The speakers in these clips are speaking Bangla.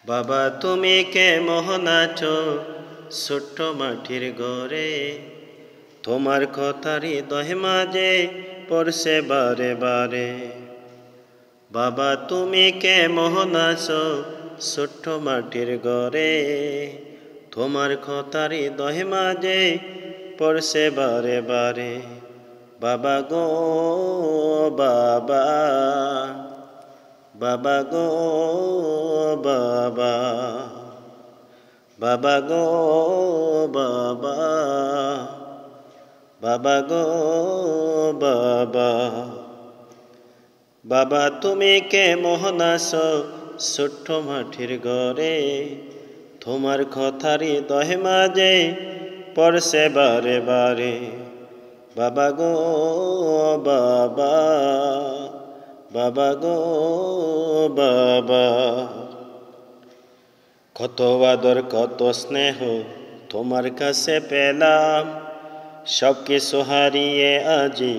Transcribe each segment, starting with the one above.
বাবা তুমি কেমন আছো ছোট্ট মাটির ঘরে, তোমার কথারই দহে মাঝে পড়ছে বারে বারে। বাবা তুমি কেমন আছো ছোট্ট মাটির ঘরে, তোমার কথারই দহে মাঝে পড়ছে বারে বারে। বাবা গো বাবা, বাবা গো বাবা, বাবা গো বাবা, বাবা গো বাবা। বাবা তুমি কেমন আছো ছোট্ট মাটির ঘরে, তোমার কথারই দহে মাঝে পড়ছে বারে বারে। বাবা গো বাবা, বাবা গো বাবা। কত আদর কত স্নেহ তোমার কাছে পেলাম, সব কিছু হারিয়ে আজি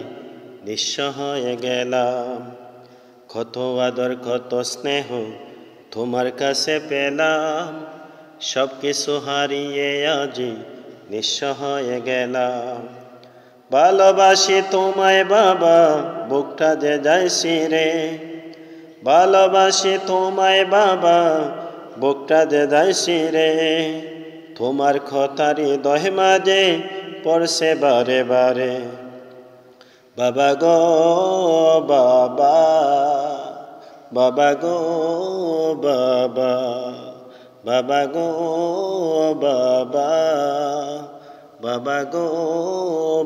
নিঃস্ব হয়ে গেলাম। কত আদর কত স্নেহ তোমার কাছে পেলাম, সব কিছু হারিয়ে আজি নিঃস্ব হয়ে গেলাম। ভালোবাসি তোমায় বাবা, বুকটা যে যাইছি রে। ভালোবাসি তোমায় বাবা, বুকটা যে যাইছি রে। তোমার কথারই দহে মাঝে পড়ছে বারে বারে। বাবা গো বাবা, বাবা গো বাবা, বাবা গো বাবা, বাবা গো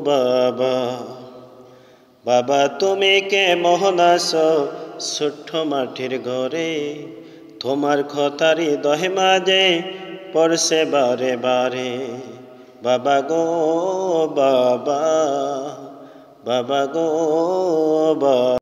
বাবা। বাবা তুমি কেমন আছো ছোট্ট মাটির ঘরে, তোমার কথারই দহে মাঝে পড়ছে বারে বারে। বাবা গো বাবা, বাবা গো বাবা।